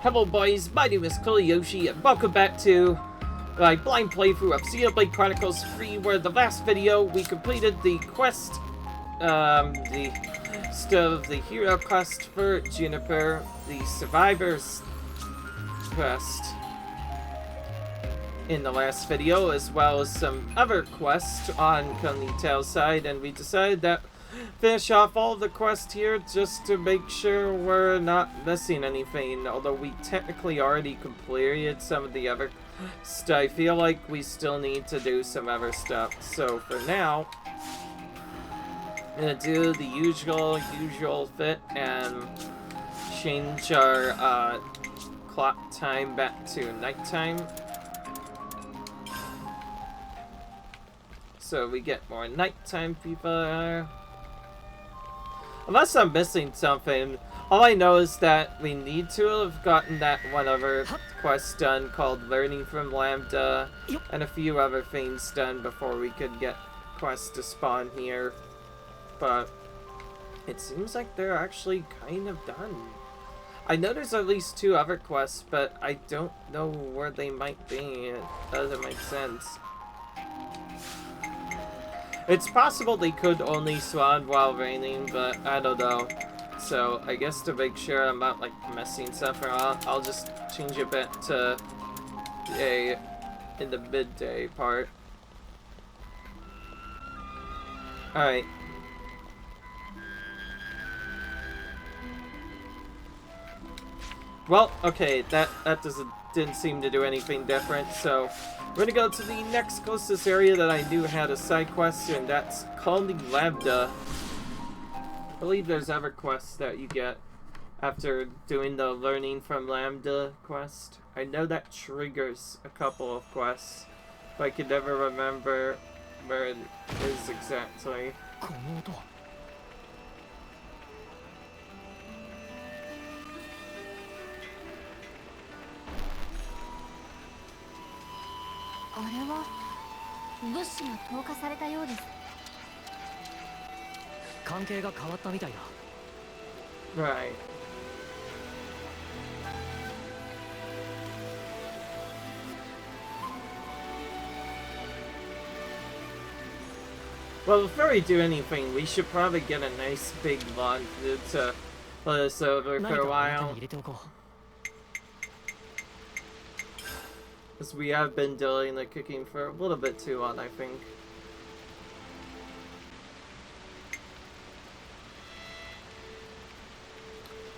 Hello boys, my name is Yoshi, and welcome back to my blind playthrough of Xenoblade Chronicles 3, where the last video we completed the quest, the hero quest for Juniper, the survivors quest in the last video, as well as some other quests on Konitao's side, and we decided that finish off all the quests here just to make sure we're not missing anything, although we technically already completed some of the other stuff. I feel like we still need to do some other stuff, so for now I'm gonna do the usual fit and change our clock time back to nighttime so we get more nighttime people. Unless I'm missing something, all I know is that we need to have gotten that one other quest done called Learning from Lambda, and a few other things done before we could get quests to spawn here. But it seems like they're actually kind of done. I know there's at least 2 other quests, but I don't know where they might be. It doesn't make sense. It's possible they could only spawn while raining, but I don't know. So I guess to make sure I'm not like messing stuff around, I'll just change it back to day in the midday part. Alright. Well, okay, that didn't seem to do anything different, so we're gonna go to the next closest area that I knew had a side quest, and that's calling Lambda. I believe there's other quests that you get after doing the Learning from Lambda quest. I know that triggers a couple of quests, but I can never remember where it is exactly. Right. Well, before we do anything, we should probably get a nice big lawn to let us over for a while. Because we have been delaying the cooking for a little bit too long, I think.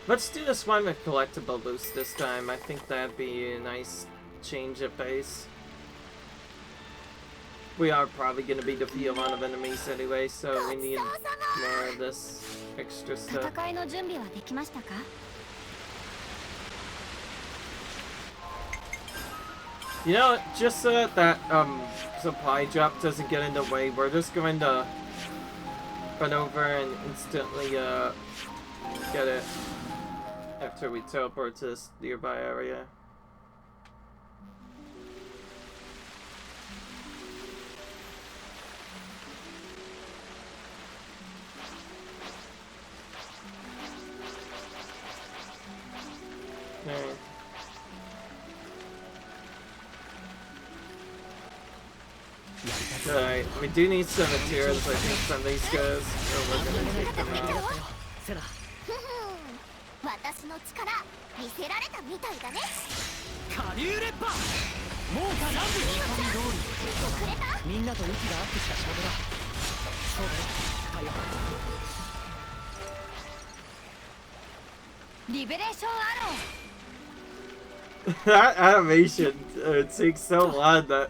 Let's do this one with collectible boost this time. I think that'd be a nice change of pace. We are probably going to be defeating a lot of enemies anyway, so we need more of this extra stuff. You know, just so that supply drop doesn't get in the way, we're just going to run over and instantly get it after we teleport to this nearby area. Alright. Alright, we do need some materials, I think, from these guys, so we're gonna take them out. That animation, it takes so long that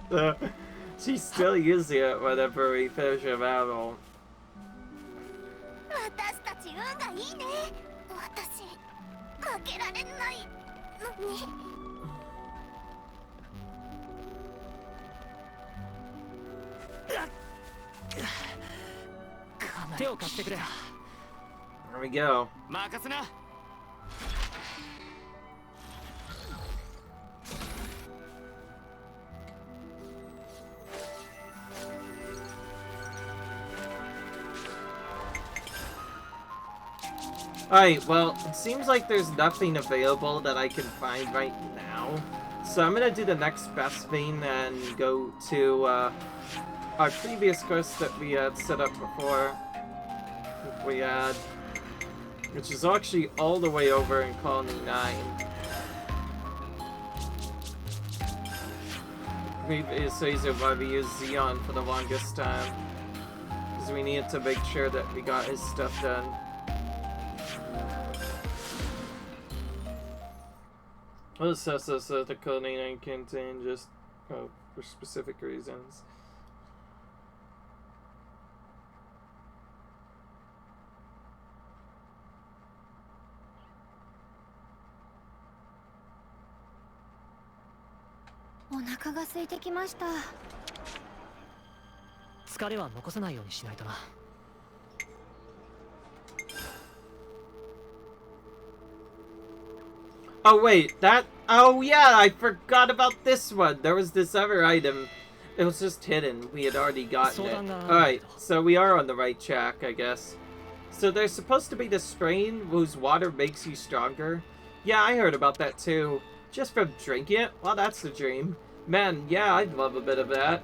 she's still using it whenever we finish a battle. There we go. Alright, well, it seems like there's nothing available that I can find right now. So I'm gonna do the next best thing and go to our previous quest that we had set up before. We had, which is actually all the way over in Colony 9. Previously, why we used Xeon for the longest time. Because we needed to make sure that we got his stuff done. Oh, so the Colony 9 contain just for specific reasons. Oh wait, oh yeah, I forgot about this one. There was this other item. It was just hidden. We had already gotten it. Alright, so we are on the right track, I guess. So there's supposed to be this strain whose water makes you stronger. Yeah, I heard about that too. Just from drinking it? Well, that's the dream. Man, yeah, I'd love a bit of that.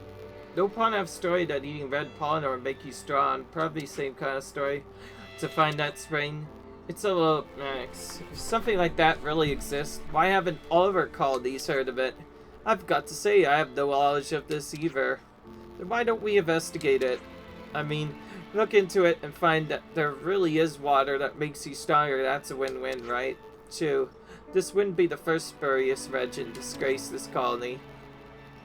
No pun have story that eating red pollen or make you strong. Probably same kind of story. To find that strain. It's a little... if something like that really exists, why haven't all of our colonies heard of it? I've got to say, I have no knowledge of this either. Then why don't we investigate it? I mean, look into it and find that there really is water that makes you stronger. That's a win-win, right? True. This wouldn't be the first spurious legend to disgrace this colony.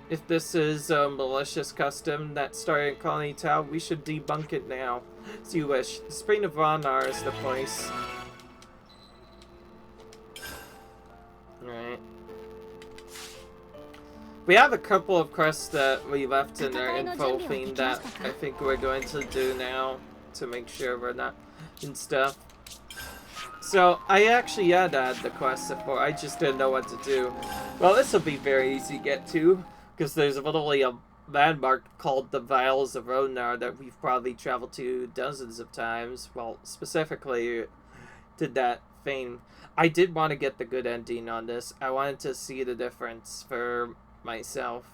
If this is a malicious custom that started in Colony Town, we should debunk it now. As you wish. The Spring of Ronar is the place. Alright. We have a couple of quests that we left in our info thing that I think we're going to do now to make sure we're not in stuff. So, I actually had the quest before, I just didn't know what to do. Well, this will be very easy to get to, because there's literally a landmark called the Vials of Ronar that we've probably traveled to dozens of times. Well, specifically, did that thing. I did want to get the good ending on this. I wanted to see the difference for myself.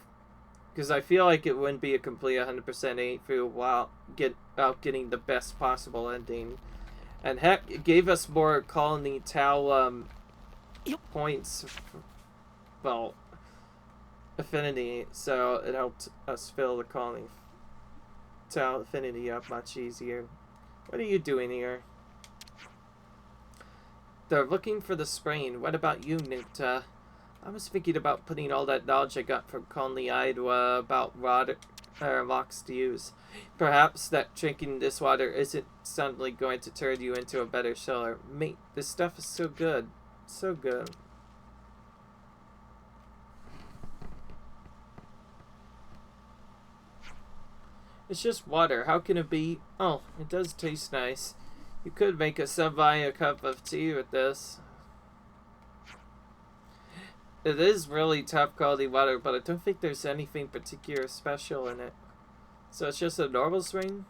Because I feel like it wouldn't be a complete 100% aid through while getting the best possible ending. And heck, it gave us more Colony Tau points. Well, affinity, so it helped us fill the Colony Tau affinity up much easier. What are you doing here? They're looking for the sprain. What about you, Nuta? I was thinking about putting all that knowledge I got from Conley Idwa about rocks to use. Perhaps that drinking this water isn't suddenly going to turn you into a better seller. Mate, this stuff is so good. So good. It's just water. How can it be? Oh, it does taste nice. You could make a cup of tea with this. It is really top quality water, but I don't think there's anything particular special in it. So it's just a normal spring?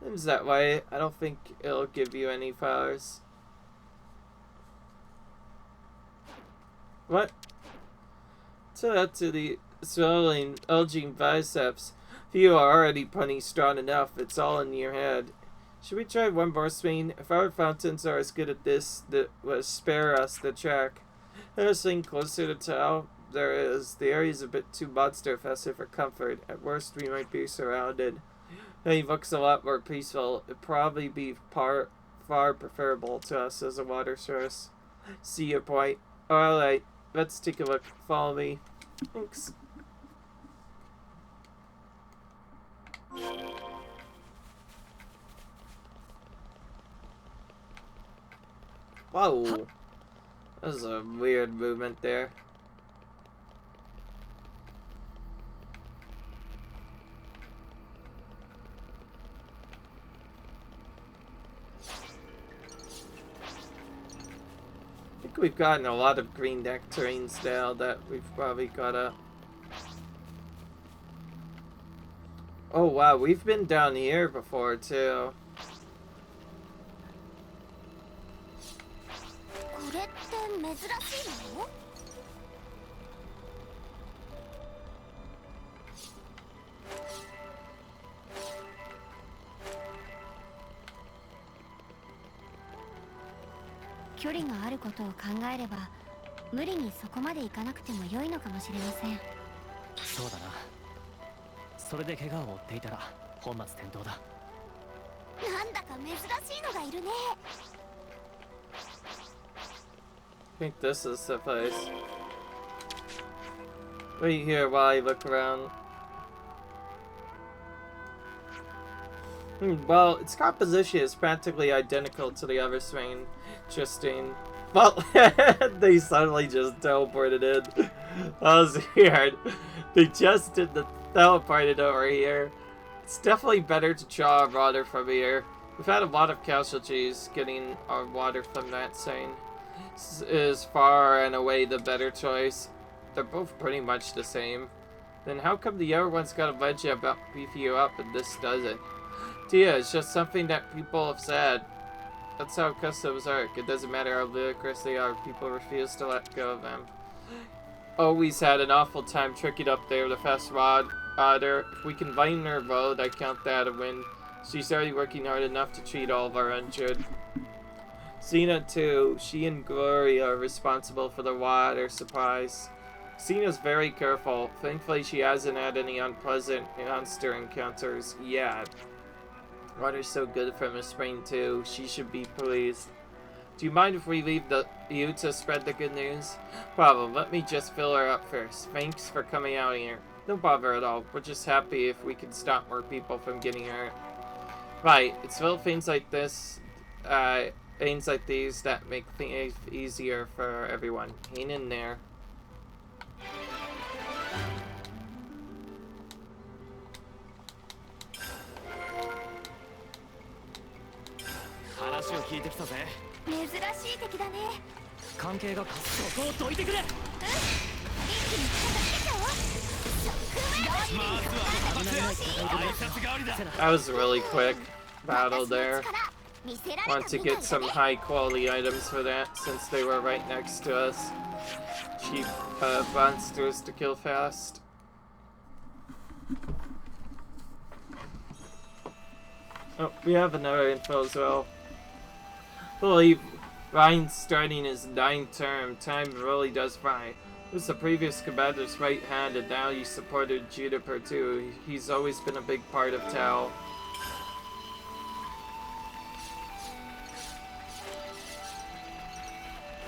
Seems that way. I don't think it'll give you any flowers. What? So that to the swelling, bulging biceps. If you are already plenty strong enough, it's all in your head. Should we try one more swing? If our fountains are as good at this, that will spare us the trek. Let us swing closer to Tau. There is. The area is a bit too monster-infested for comfort. At worst, we might be surrounded. He looks a lot more peaceful. It'd probably be far preferable to us as a water source. See your point. Alright, let's take a look. Follow me. Thanks. Whoa. That was a weird movement there. I think we've gotten a lot of green nectarines now that we've probably got up. Oh wow, we've been down here before too. 距離があることを考えれば無理にそこまで行かなくても良いのかもしれません。そうだな。それで怪我を負っていたら本末転倒だ。なんだか珍しいのがいるね。I think this is the place. Wait here while I look around. Well, its composition is practically identical to the other strain. Interesting. Well, they suddenly just teleported in. That was weird. They just did the teleported over here. It's definitely better to draw water from here. We've had a lot of casualties getting our water from that strain. This is far and away the better choice. They're both pretty much the same. Then how come the other one's got a legend about beefing you up and this doesn't? Tia, it's just something that people have said. That's how customs work. It doesn't matter how ludicrous they are, people refuse to let go of them. Always had an awful time tricking up there with a fast water. If we can lighten her load, I count that a win. She's already working hard enough to treat all of our injured. Xena too. She and Glory are responsible for the water supplies. Xena's very careful. Thankfully she hasn't had any unpleasant monster encounters yet. Water's so good from a spring too. She should be pleased. Do you mind if we leave you to spread the good news? Problem. Let me just fill her up first. Thanks for coming out here. No bother at all. We're just happy if we can stop more people from getting hurt. Right. It's little things like this, things like these that make things easier for everyone. Hang in there.珍しい敵だね。関係がそこをどいてくれ。一気に片付けちゃおう。 That was a really quick battle there. Want to get some high quality items for that since they were right next to us. Cheap monsters to kill fast. Oh, we have another info as well. I believe Ryan's starting his 9th term. Time really does fly. This is the previous commander's right hand, and now you supported Juniper too. He's always been a big part of Tao.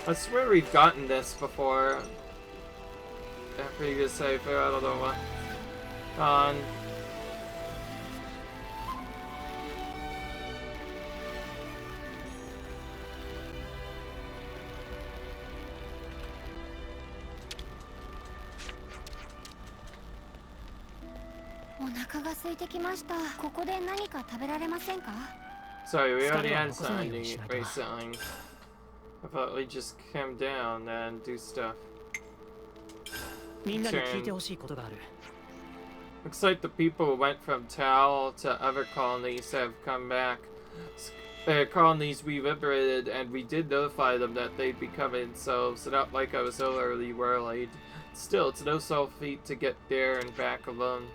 I swear we've gotten this before. That previous cipher, I don't know what. On. Sorry, we already had something recently. I thought we just come down and do stuff. Looks like the people who went from Tao to other colonies have come back. Colonies we liberated, and we did notify them that they'd be coming, so it's not like I was so early worried. Still, it's no small feat to get there and back alone.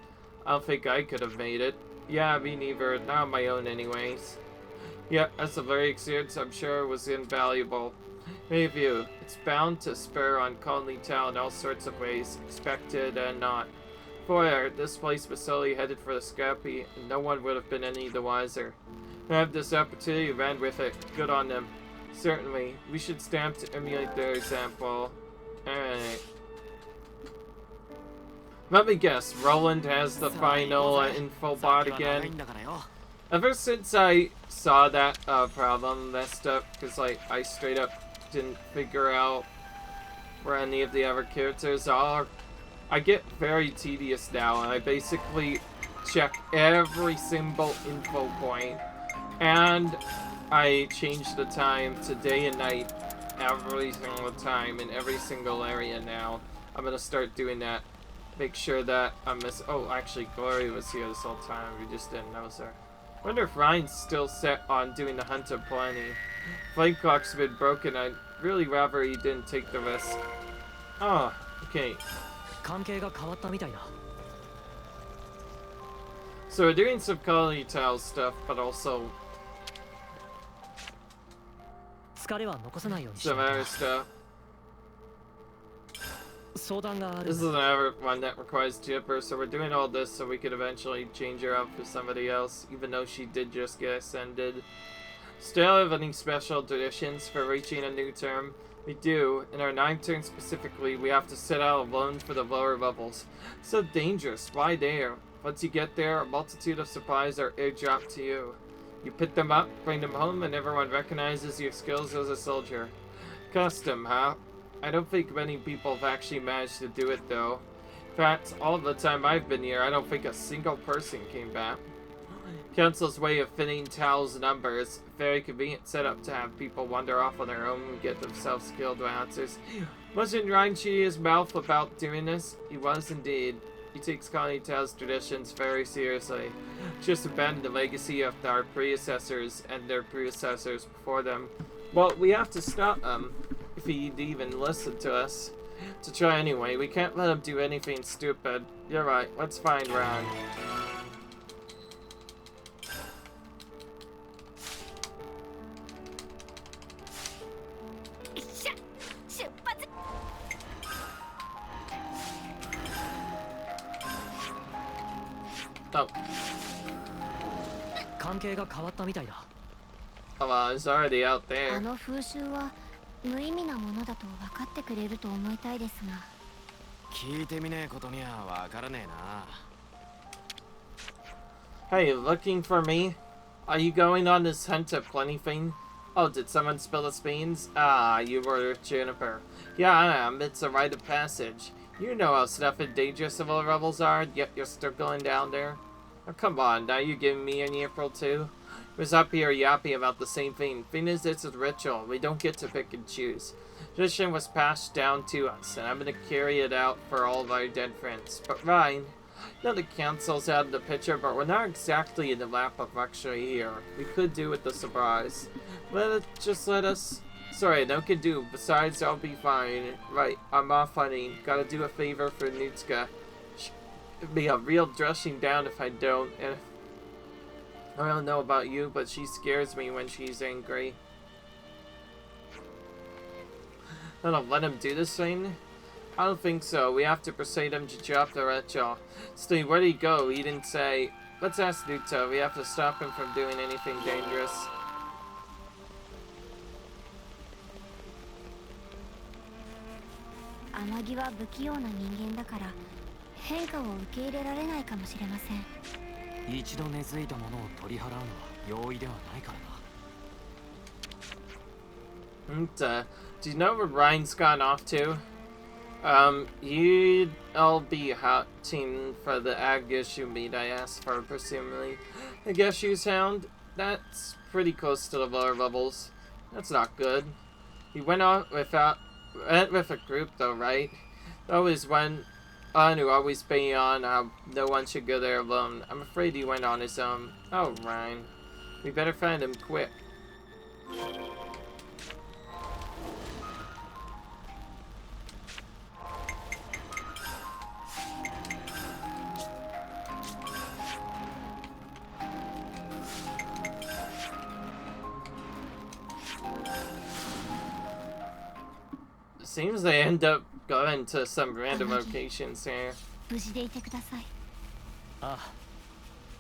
I don't think I could have made it. Yeah, me neither. Not on my own anyways. Yeah, that's a very experience I'm sure was invaluable. Many of you, it's bound to spur on Colony Town in all sorts of ways, expected and not. For this place was solely headed for the Scrappy, and no one would have been any the wiser. I have this opportunity, ran with it. Good on them. Certainly, we should stamp to emulate their example. Alright. Let me guess, Roland has the final info bot again. Ever since I saw that problem messed up, because like I straight up didn't figure out where any of the other characters are, I get very tedious now, and I basically check every single info point, and I change the time to day and night every single time in every single area now. I'm gonna start doing that. Make sure that I'm oh, actually Glory was here this whole time, we just didn't notice her. Wonder if Ryan's still set on doing the hunt of plenty. Flame clock's been broken. I'd really rather he didn't take the risk. Oh, okay. 関係が変わったみたいだ。 So we're doing some Colony Tale stuff, but also 疲れは残さないようにし some ない other stuff. と。相談がある This ん is だ。 another one that requires Chipper, so we're doing all this so we could eventually change her out for somebody else, even though she did just get ascended. Still have any special traditions for reaching a new term? We do. In our 9th turn specifically, we have to set out alone for the lower levels. So dangerous. Why there? Once you get there, a multitude of supplies are airdropped to you. You pick them up, bring them home, and everyone recognizes your skills as a soldier. Custom, huh? I don't think many people have actually managed to do it, though. In fact, all the time I've been here, I don't think a single person came back. Council's way of fitting Tal's numbers. Very convenient setup to have people wander off on their own and get themselves killed by answers. Wasn't Ryan cheating his mouth about doing this? He was indeed. He takes Colony Tal's traditions very seriously. Just abandoned the legacy of our predecessors and their predecessors before them. Well, we have to stop him, if he'd even listen to us. To try anyway, we can't let him do anything stupid. You're right, let's find Ryan. Oh. 関係が変わったみたいだ。 Oh, well, it's already out あ there. の風習は無意味なものだと分かってくれると思いたいですが。聞いてみねえことにはわからねえな。 Hey, looking for me? Are you going on this hunt of plenty thing? Oh, did someone spill the beans? Ah, you were Juniper. Yeah, I am. It's a rite of passage. You know how stuff and dangerous some of the rebels are, yet you're still going down there. Oh, come on, now you're giving me an April too? I was up here yapping about the same thing. Thing is, it's a ritual. We don't get to pick and choose. Tradition was passed down to us, and I'm gonna carry it out for all of our dead friends. But Ryan, I know the council's out of the picture, but we're not exactly in the lap of luxury here. We could do with the surprise. Just let us... Sorry, no can do. Besides, I'll be fine. Right, I'm off hunting. Gotta do a favor for Nutska. It'd be a real dressing down if I don't. And I don't know about you, but she scares me when she's angry. I don't let him do this thing. I don't think so. We have to persuade him to drop the ritual. Steve, where'd he go? He didn't say. Let's ask Nuto. We have to stop him from doing anything dangerous. Amagi は不器用な人間だから変化を受け入れられないかもしれません。一度根付いたものを取り払うのは容易ではないからな。Do you know where Ryan's gone off to? I'll be hunting for the Agishu meat I asked for, presumably. Agishu's hound? That's pretty close to the lower levels. That's not good. He went off with a group though, right? Always one who always bang on how no one should go there alone. I'm afraid he went on his own. Oh, Ryan. We better find him quick. Seems they end up going to some random locations here. 無事でいてください。ああ、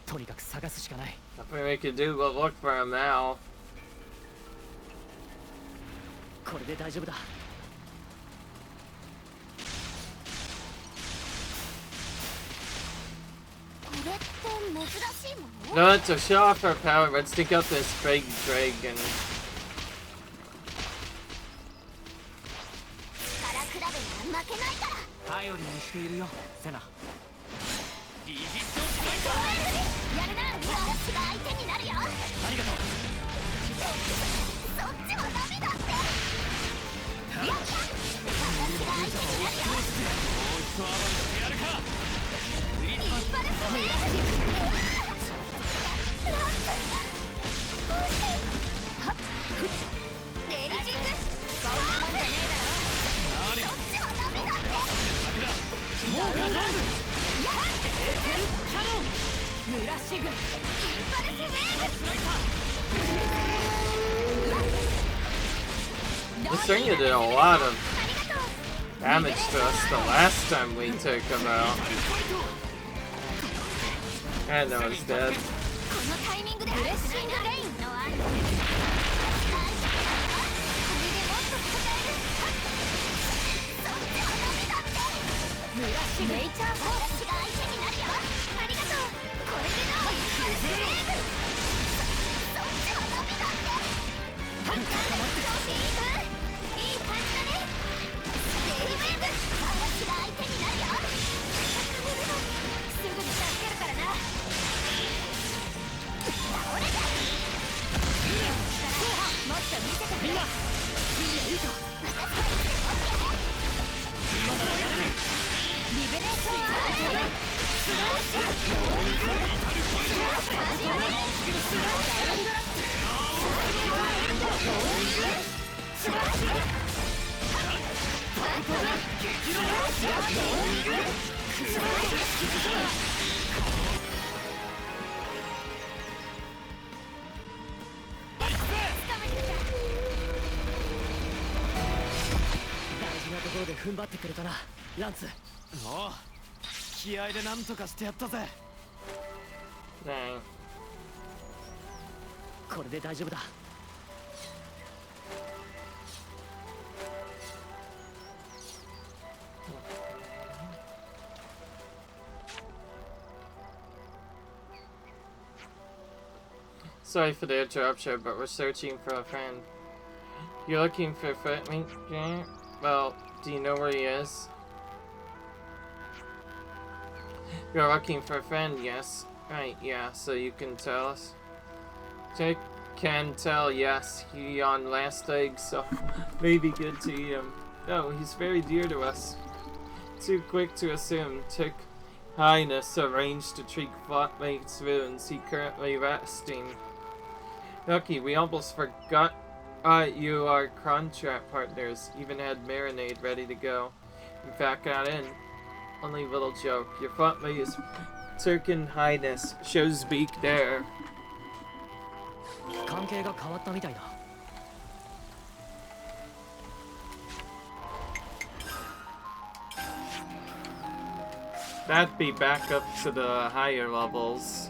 とにかく探すしかない。 Nothing we can do but look for him now. これで大丈夫だ。これって珍しいもの？ No, to show off our power, let's take out this big dragon. 力比べには負けないから。頼りにしているよ、セナ。やるな、私が相手になるよ。ありがとう。そっちはダメだって。やった。私が相手になるよ。引っ張るぞ。This thing did a lot of damage to us the last time we took him out. And now he's dead. Dang. Sorry for the interruption, but we're searching for a friend. You're looking for a friend? Well, do you know where he is? You're looking for a friend, yes. Right, yeah, so you can tell us. Jake can tell, yes. He on last leg, so maybe good to eat him. No, he's very dear to us. Too quick to assume. Chick Highness arranged to treat flatmate's wounds. He currently resting. Lucky, we almost forgot you are contract partners. Even had marinade ready to go. In fact, got in. Only little joke. Your flatmate is Turkin Highness. Shows beak there. That'd be back up to the higher levels.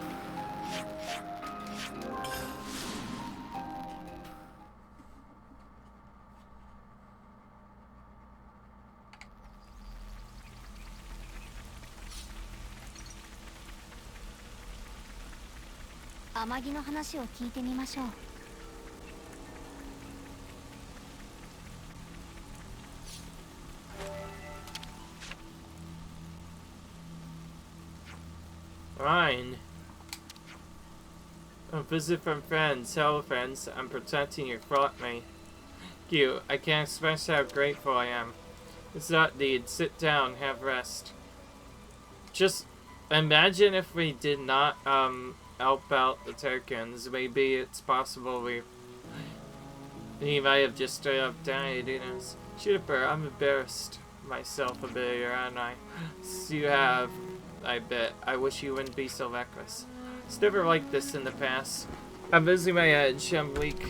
Fine. A visit from friends. Hello friends, I'm protecting your flatmate. You, I can't express how grateful I am. It's not need. Sit down, have rest. Just imagine if we did not help out the Turkins. Maybe it's possible he might have just straight up died, who knows. Juniper, I'm embarrassed myself a bit here, aren't I? So you have, I bet. I wish you wouldn't be so reckless. It's never like this in the past. I'm losing my edge. I'm weak.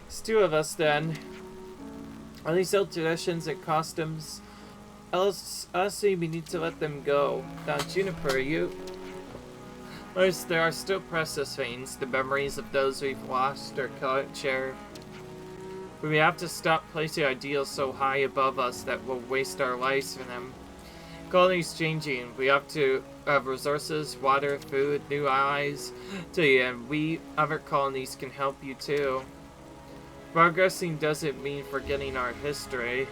It's two of us then. Are these old traditions and costumes? Else, honestly, we need to let them go. Now, Juniper, there are still precious things, the memories of those we've lost or can't share. But we have to stop placing ideals so high above us that we'll waste our lives for them. Colony's changing. We have to have resources, water, food, new allies to you, and we, other colonies, can help you too. Progressing doesn't mean forgetting our history.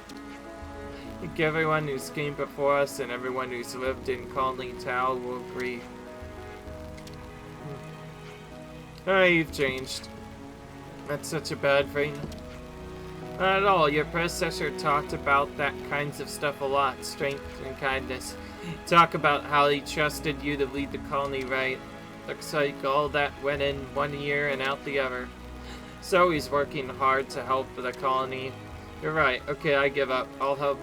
I think everyone who's came before us and everyone who's lived in Colony Town will agree. You've changed. That's such a bad thing. Not at all. Your predecessor talked about that kinds of stuff a lot. Strength and kindness. Talk about how he trusted you to lead the colony right. Looks like all that went in one ear and out the other. So he's working hard to help the colony. You're right. Okay, I give up. I'll help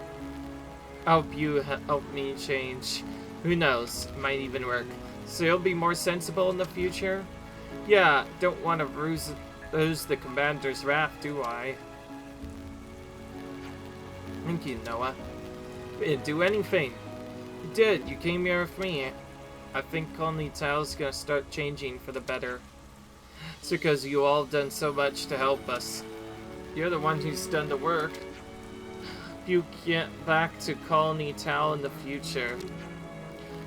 you help me change. Who knows? Might even work. So you'll be more sensible in the future? Yeah, don't want to lose the commander's wrath, do I? Thank you, Noah. We didn't do anything. You did. You came here with me. I think Colony Tao's gonna start changing for the better. It's because you all done so much to help us. You're the one who's done the work. You get back to Colony Tao in the future.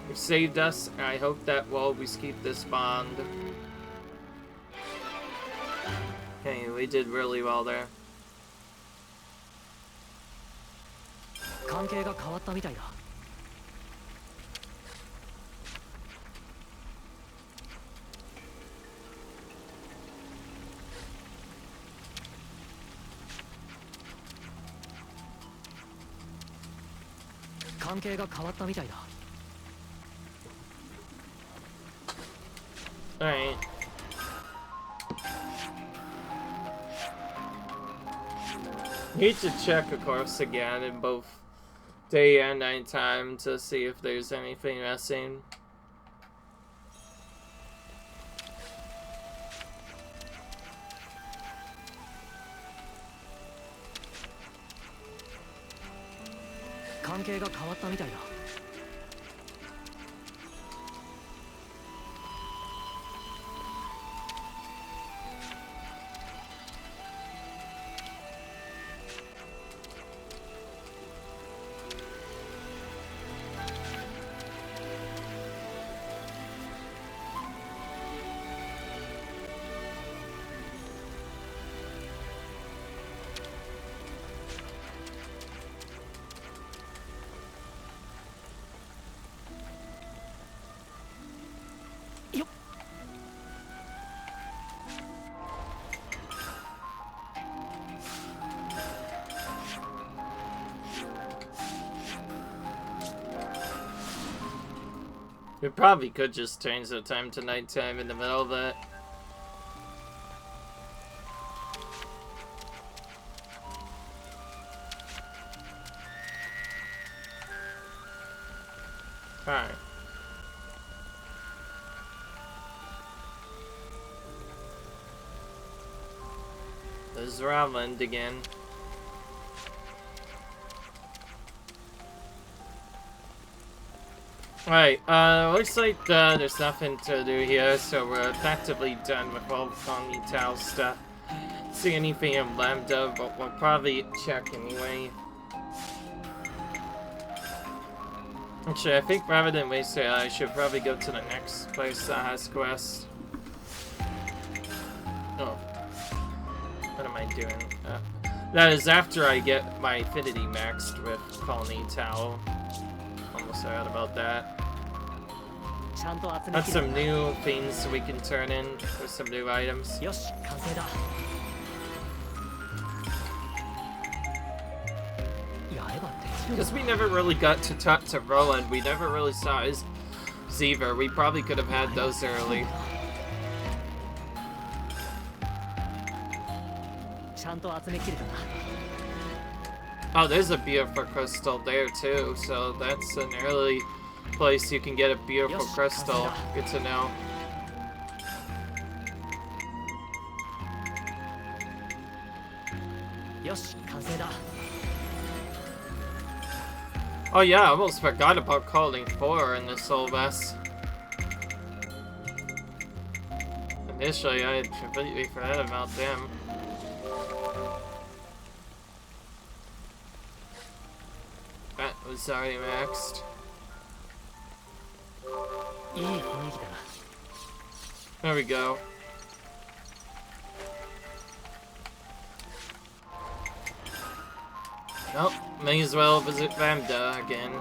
You've saved us, and I hope that we'll always keep this bond. Okay, we did really well there. 関係が変わったみたいだ。関係が変わったみたいだ。Alright. Need to check, of course, again in both day and night time to see if there's anything missing. We probably could just change the time to nighttime in the middle of it. Alright. There's Raveland again. Right, looks like there's nothing to do here, so we're effectively done with all the Colony Tao stuff. See anything in Lambda, but we'll probably check anyway. Actually, I think rather than waste it, I should probably go to the next place that has quests. Oh. What am I doing? That is after I get my affinity maxed with Colony Tao. Almost forgot about that. That's some new things we can turn in with some new items. Because we never really got to talk to Roland, we never really saw his Zever. We probably could have had those early. Oh, there's a beautiful crystal there too, so that's an early place you can get a beautiful crystal. Good to know. Oh yeah, I almost forgot about calling 4 in this whole mess. Initially, I had completely forgot about them. That was already maxed. There we go. Nope, may as well visit Lambda again.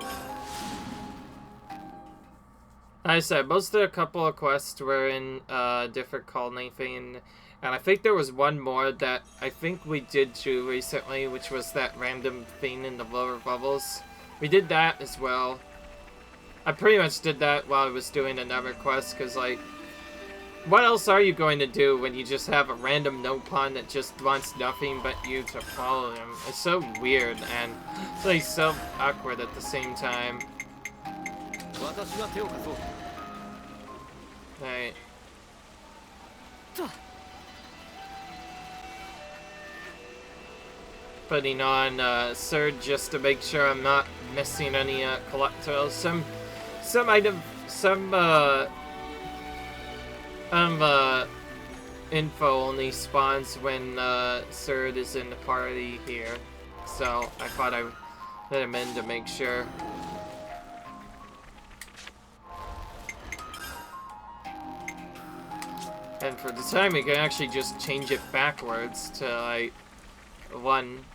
I said, most of a couple of quests were in different colony thing, and I think there was one more that I think we did do recently, which was that random thing in the lower levels. We did that as well. I pretty much did that while I was doing another quest, because, like, What else are you going to do when you just have a random no pawn that just wants nothing but you to follow him? It's so weird and it's like so awkward at the same time. Right. Putting on Surge just to make sure I'm not missing any collectibles. Some item, some info only spawns when Surge is in the party here, so I thought I would let him in to make sure. And for the time, you can actually just change it backwards to like 1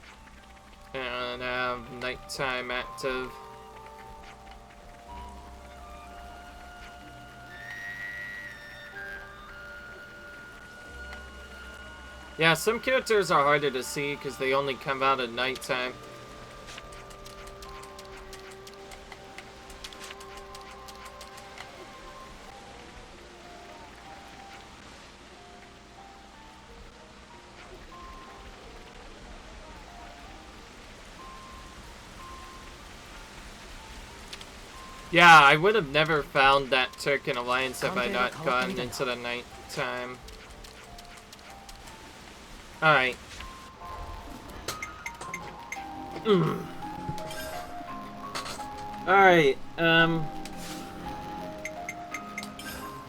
and have nighttime active. Yeah, some characters are harder to see because they only come out at nighttime. Yeah, I would have never found that Turkin Alliance if I not gone into the night time. Alright. Alright,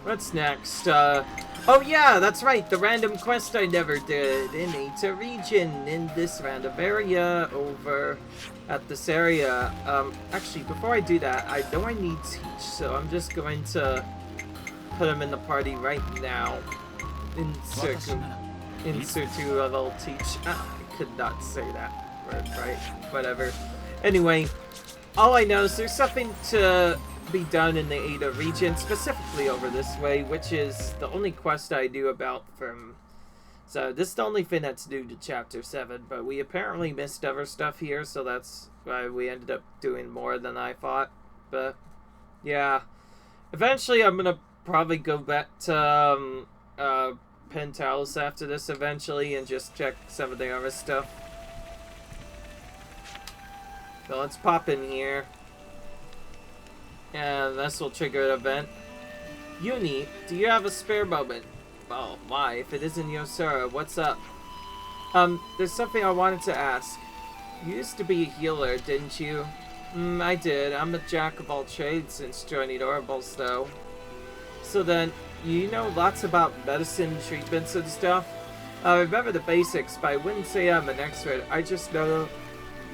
what's next? Oh yeah, that's right, the random quest I never did in Eta region in this random area over at this area. Actually, before I do that, I know I need Teach, so I'm just going to put him in the party right now. Insert to level Teach. Ah, I could not say that word right. Whatever. Anyway, all I know is there's something to be done in the Ada region, specifically over this way, which is the only quest I knew about from... So this is the only thing that's new to Chapter 7, but we apparently missed other stuff here, so that's why we ended up doing more than I thought. But, yeah. Eventually I'm gonna probably go back to Pentalas after this eventually and just check some of the other stuff. So let's pop in here. And this will trigger an event. Uni, do you have a spare moment? Well, why? If it isn't Yosura, what's up? There's something I wanted to ask. You used to be a healer, didn't you? I did. I'm a jack of all trades since joining Oracles, though. So then, you know lots about medicine, treatments, and stuff? I remember the basics, but I wouldn't say I'm an expert. I just know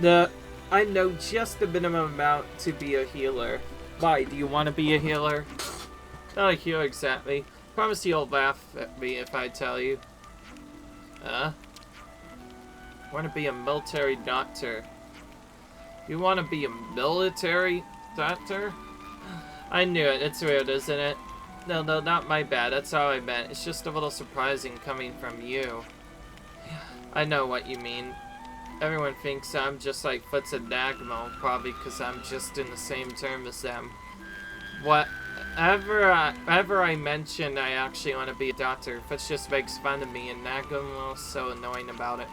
that I know just the minimum amount to be a healer. Why, do you want to be a healer? Not a healer exactly. Promise you'll laugh at me if I tell you. I want to be a military doctor. You want to be a military doctor? I knew it. It's weird, isn't it? No, not my bad. That's all I meant. It's just a little surprising coming from you. I know what you mean. Everyone thinks I'm just like Foots and Nagmo, probably because I'm just in the same term as them. Whatever I mention I actually want to be a doctor, Foots just makes fun of me and Nagumo's so annoying about it.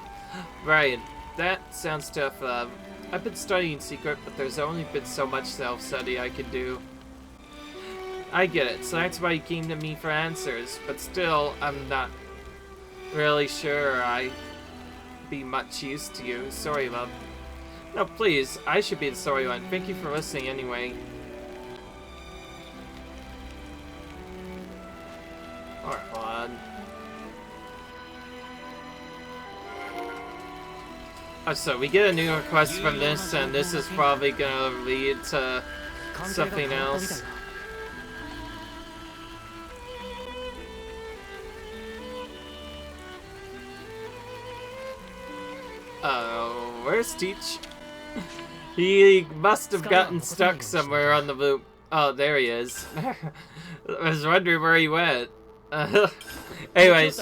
Right, that sounds tough. I've been studying secret, but there's only been so much self-study I can do. I get it, so that's why you came to me for answers, but still, I'm not really sure I'd be much use to you. Sorry, love. No, please, I should be the sorry one. Thank you for listening anyway. Alright, hold on. Oh, so we get a new request from this, and this is probably gonna lead to something else. Where's Teach? He must have gotten stuck somewhere on the loop. Oh, there he is. I was wondering where he went. Anyways,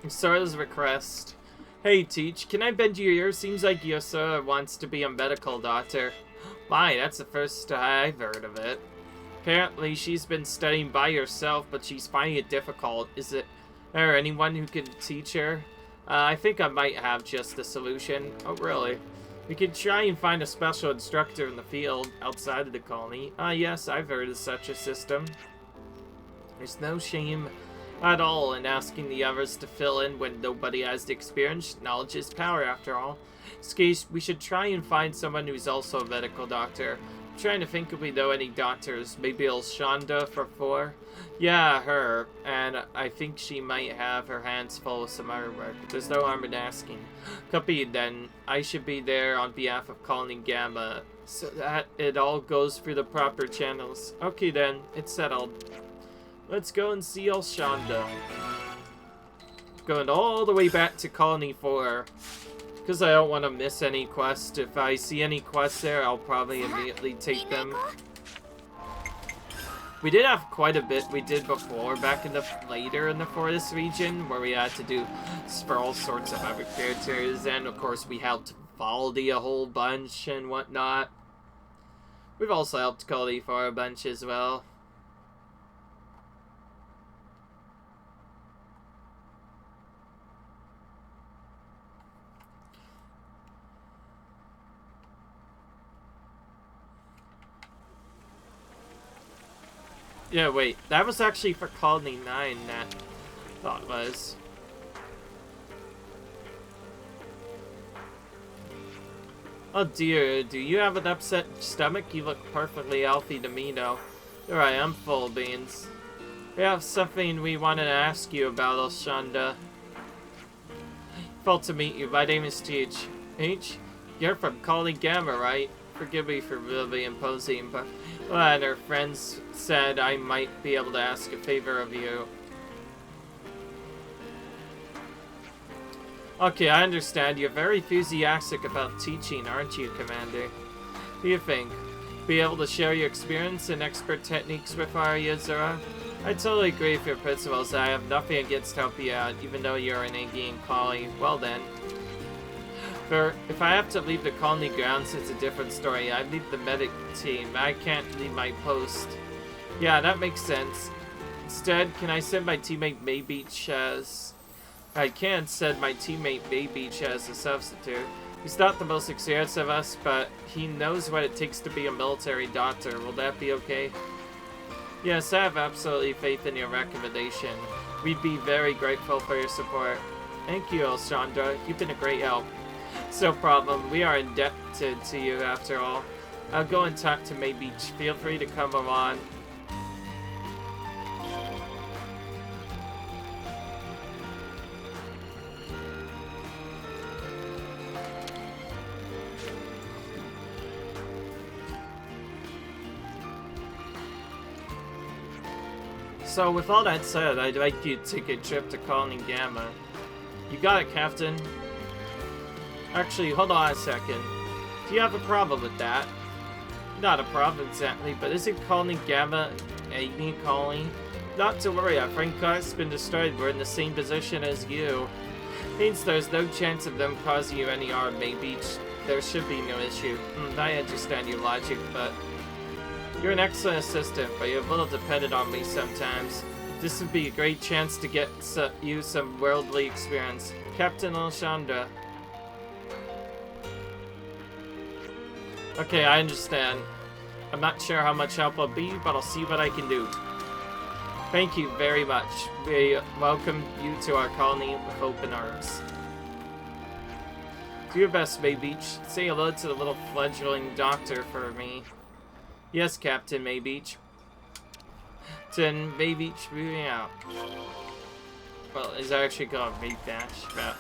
Yosora's request. Hey, Teach, can I bend your ear? Seems like Yosora wants to be a medical doctor. My, that's the first I've heard of it. Apparently, she's been studying by herself, but she's finding it difficult. Is there anyone who can teach her? I think I might have just a solution. Oh, really? We could try and find a special instructor in the field outside of the colony. Yes, I've heard of such a system. There's no shame at all in asking the others to fill in when nobody has the experience. Knowledge is power, after all. In this case, we should try and find someone who's also a medical doctor. I'm trying to think if we know any doctors. Maybe Shonda for 4? Yeah, her. And I think she might have her hands full with some other work. There's no harm in asking. Copy then. I should be there on behalf of Colony Gamma, so that it all goes through the proper channels. Okay then, it's settled. Let's go and see Shonda. Going all the way back to Colony 4. Because I don't want to miss any quests. If I see any quests there, I'll probably immediately take them. We did have quite a bit we did before, back in the later in the forest region, where we had to do for all sorts of other characters, and of course we helped Valdi a whole bunch and whatnot. We've also helped Colony 4 a bunch as well. Yeah, wait, that was actually for Colony 9, that thought was. Oh dear, do you have an upset stomach? You look perfectly healthy to me, though. You're right, I'm full of beans. We have something we wanted to ask you about, Shonda. Felt to meet you. My name is Teach. H? You're from Colony Gamma, right? Forgive me for really imposing, but and her friends said I might be able to ask a favor of you. Okay, I understand. You're very enthusiastic about teaching, aren't you, Commander? What do you think? Be able to share your experience and expert techniques with our Yuzura? I totally agree with your principles. I have nothing against helping you out, even though you're an Aegean colony. Well then. If I have to leave the colony grounds, it's a different story. I leave the medic team. I can't leave my post. Yeah, that makes sense. Instead, can I send my teammate Maybeach as... I can send my teammate Maybeach as a substitute. He's not the most experienced of us, but he knows what it takes to be a military doctor. Will that be okay? Yes, I have absolutely faith in your recommendation. We'd be very grateful for your support. Thank you, Shonda. You've been a great help. It's no problem. We are indebted to you, after all. I'll go and talk to Maybeach. Feel free to come along. So, with all that said, I'd like you to take a trip to Colony Gamma. You got it, Captain. Actually, hold on a second. Do you have a problem with that? Not a problem exactly, but isn't Colony Gamma a new colony? Not to worry, our friend car's been destroyed. We're in the same position as you. Means there's no chance of them causing you any harm. Maybe there should be no issue. I understand your logic, but you're an excellent assistant, but you're a little dependent on me sometimes. This would be a great chance to get you some worldly experience. Captain Shonda. Okay, I understand. I'm not sure how much help I'll be, but I'll see what I can do. Thank you very much. We welcome you to our colony with open arms. Do your best, Maybeach. Say hello to the little fledgling doctor for me. Yes, Captain Maybeach. Then Maybeach moving out. Well, it's actually called Maybeach, but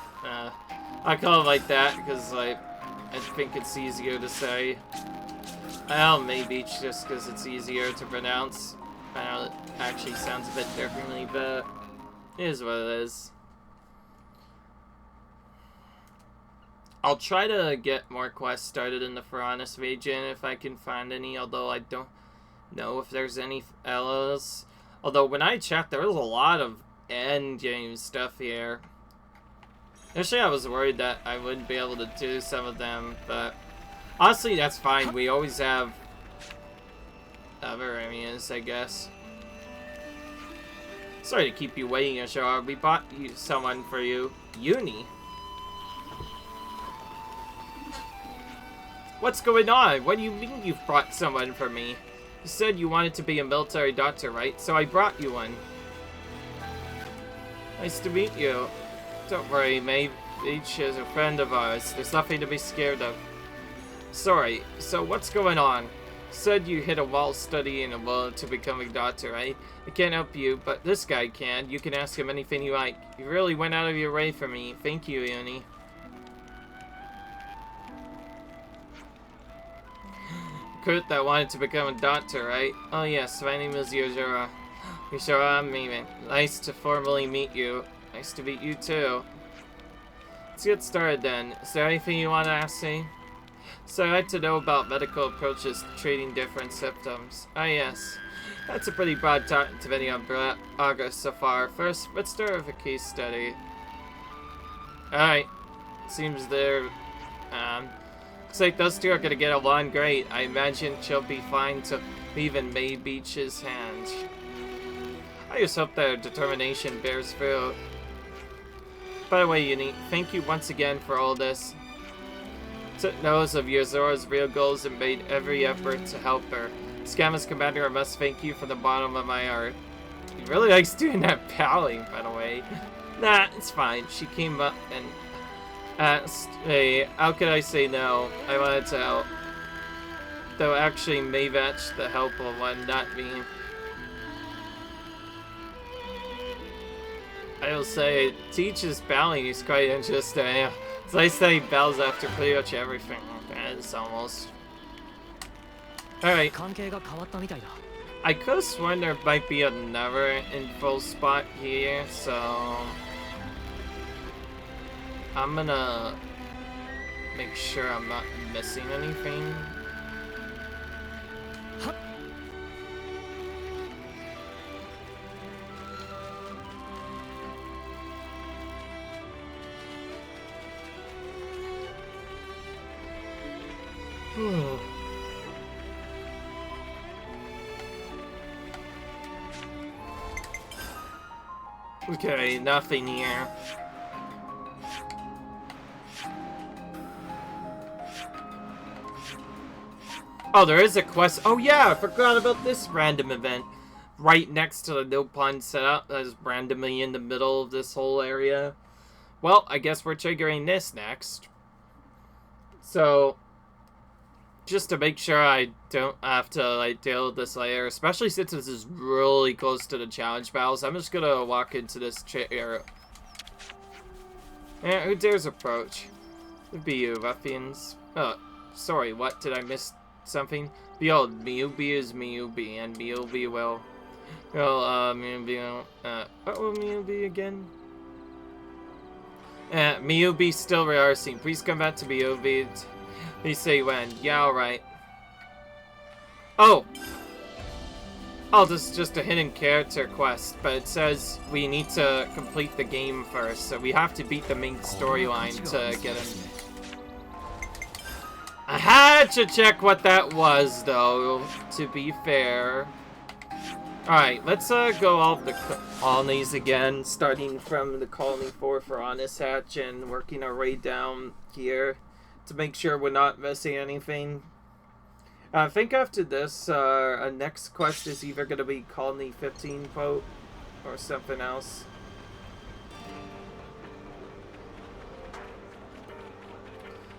I call it like that because I think it's easier to say. Maybeach just because it's easier to pronounce. I know it actually sounds a bit differently, but it is what it is. I'll try to get more quests started in the Ferranis region if I can find any, although I don't know if there's any else. Although when I checked, there was a lot of endgame stuff here. Initially, I was worried that I wouldn't be able to do some of them, but honestly, that's fine. We always have whatever it is, I guess. Sorry to keep you waiting, Ashara. We bought you someone for you. Uni? What's going on? What do you mean you've brought someone for me? You said you wanted to be a military doctor, right? So I brought you one. Nice to meet you. Don't worry, Maeve H is a friend of ours. There's nothing to be scared of. Sorry, so what's going on? Said you hit a wall studying and will to becoming a doctor, right? I can't help you, but this guy can. You can ask him anything you like. You really went out of your way for me. Thank you, Uni. Kurt that wanted to become a doctor, right? Oh yes, my name is Yojura. Yojura, I'm Maven. Nice to formally meet you. Nice to meet you too. Let's get started then. Is there anything you want to ask me? So I'd like to know about medical approaches to treating different symptoms. Ah yes. That's a pretty broad topic to many on August so far. First, let's start with a case study. Alright. Seems they're looks like those two are gonna get along great. I imagine she'll be fine to even May Beach's hand. I just hope their determination bears fruit. By the way, Uni, thank you once again for all this. Took notice of Yozora's real goals and made every effort to help her. Scama's commander, I must thank you from the bottom of my heart. He really likes doing that palling, by the way. Nah, it's fine. She came up and asked, hey, how could I say no? I wanted to help. Though actually, Mavetch, the helpful one, not me. I will say, Teach's bowing is quite interesting. It's nice that he bows after pretty much everything. It's almost. Alright. I could have sworn there might be another info spot here, so I'm gonna make sure I'm not missing anything. Okay, nothing here. Oh, there is a quest. Oh yeah, I forgot about this random event. Right next to the no pun setup that is randomly in the middle of this whole area. Well, I guess we're triggering this next. So, just to make sure I don't have to like deal with this later, especially since this is really close to the challenge battles, I'm just gonna walk into this chair. Yeah, who dares approach? It'd be you, ruffians. Oh, sorry, what? Did I miss something? Behold, Miyubi is Miyubi, and Miyubi will... Well, Miyubi... what will Miyubi again? Miyubi still rehearsing. Please come back to Miyubi. Please say when. Yeah, alright. Oh! Oh, this is just a hidden character quest, but it says we need to complete the game first, so we have to beat the main storyline to get him. I had to check what that was, though, to be fair. Alright, let's go all the colonies again, starting from the Colony 4 for Honest Hatch and working our way down here to make sure we're not missing anything. I think after this, our next quest is either going to be Colony 15 boat or something else.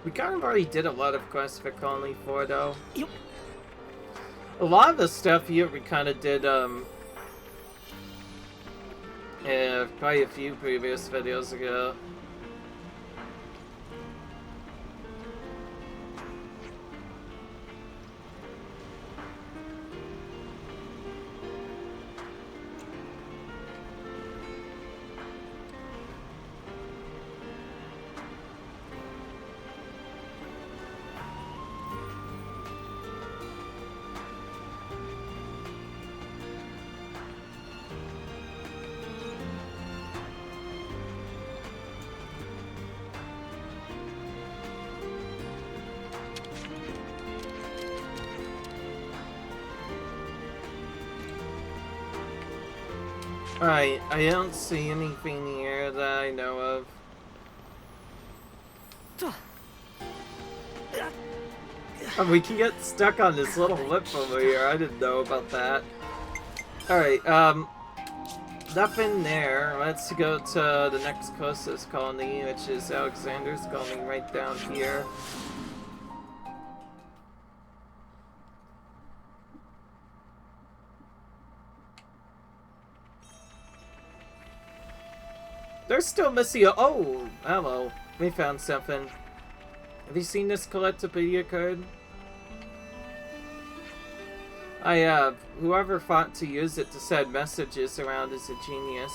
We kind of already did a lot of quests for Colony 4 though. Yep. A lot of the stuff here we kind of did, probably a few previous videos ago. Alright, I don't see anything here that I know of. Oh, we can get stuck on this little lip over here. I didn't know about that. Alright, nothing there. Let's go to the next closest colony, which is Alexander's colony right down here. They're still missing a— oh, hello. We found something. Have you seen this Collectopedia card? I have. Whoever thought to use it to send messages around is a genius.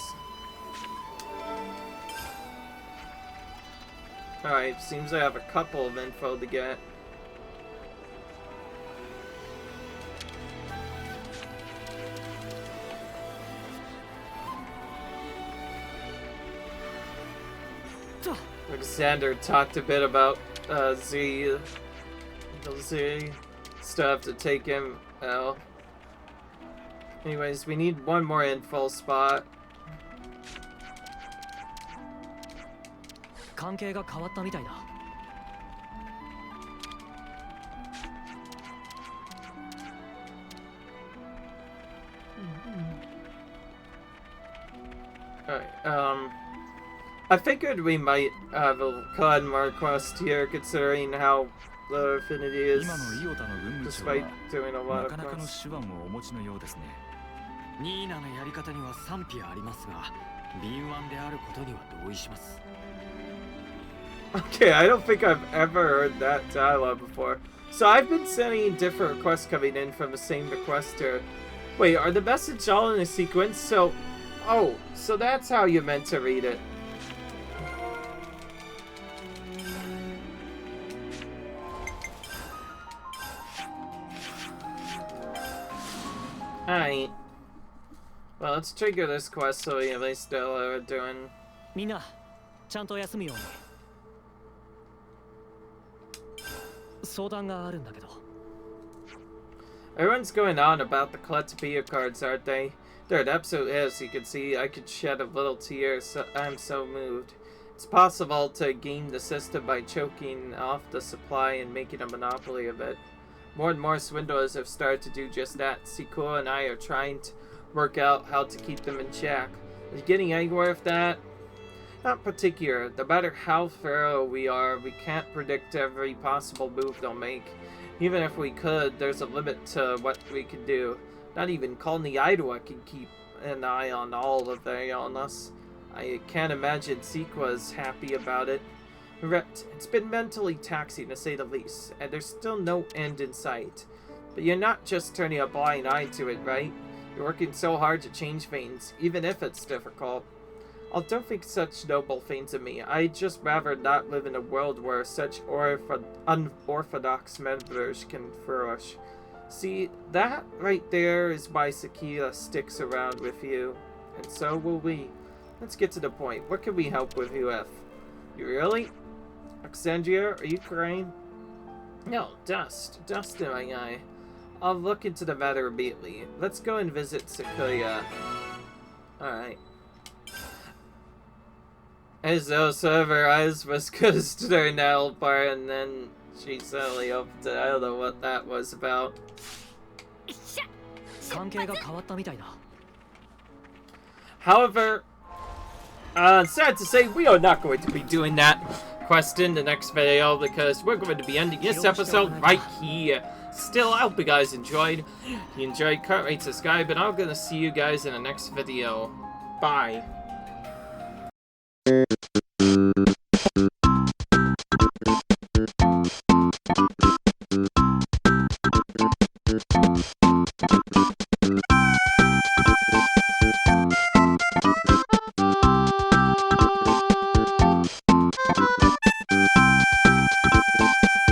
Alright, seems I have a couple of info to get. Alexander talked a bit about Z stuff to take him out. Anyways, we need one more info spot. 関係が変わったみたいだ。Alright, I figured we might have a clan more quest here, considering how the affinity is, despite doing a lot of quests. ニーナのやり方には賛否ありますが、敏腕であることには同意します。 Okay, I don't think I've ever heard that dialogue before. So I've been sending different requests coming in from the same requester. Wait, are the messages all in a sequence? So, oh, so that's how you meant to read it. Alright. Well, let's trigger this quest so we at least know what we're doing. みんな、ちゃんと休むように。相談があるんだけど。 Everyone's going on about the Collectopedia cards, aren't they? They're an absolute hit, as you can see. I could shed a little tear, so I'm so moved. It's possible to game the system by choking off the supply and making a monopoly of it. More and more swindlers have started to do just that. Sikura and I are trying to work out how to keep them in check. Are you getting anywhere with that? Not particular. No matter how thorough we are, we can't predict every possible move they'll make. Even if we could, there's a limit to what we can do. Not even Colony Idaho can keep an eye on all of the illness. I can't imagine Sequa's happy about it. It's been mentally taxing, to say the least, and there's still no end in sight. But you're not just turning a blind eye to it, right? You're working so hard to change things, even if it's difficult. Oh, don't think such noble things of me. I'd just rather not live in a world where such unorthodox members can flourish. See, that right there is why Sakila sticks around with you. And so will we. Let's get to the point. What can we help with you with? You really? Alexandria, are you crying? No, dust. Dust in my eye. I'll look into the matter immediately. Let's go and visit Sakila. Alright. As though some of her eyes was closed to their nail bar, and then she suddenly opened it. I don't know what that was about. 関係が変わったみたいだ。 However, sad to say, we are not going to be doing that quest in the next video because we're going to be ending this episode right here. Still, I hope you guys enjoyed. If you enjoyed, cut, rate, subscribe, and I'm going to see you guys in the next video. Bye.